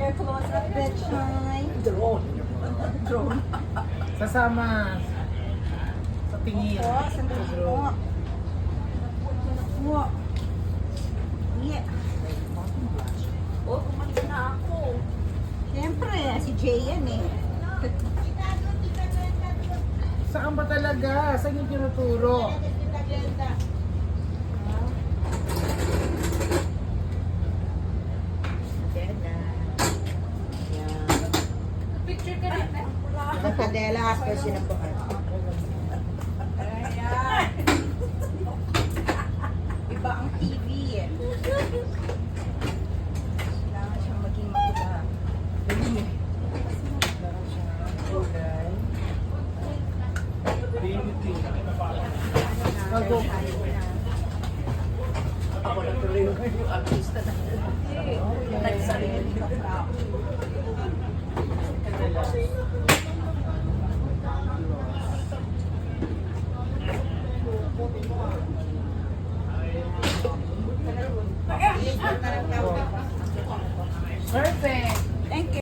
Your close-up Betchay. Drone. Drone. Sasama sa tingin. Opo, sandali po. Opo. Yeah. Oh, kumain na ako. Siyempre, si Jay yan eh. Saan ba talaga? Saan yung tinuturo? Picture ka rin na. Nakadela after sinabuhan. Ayan. Iba ang TV eh. Kailangan siyang maging maganda. Ako na tuloy yung artista na. Nagsarili ka pa. Perfect!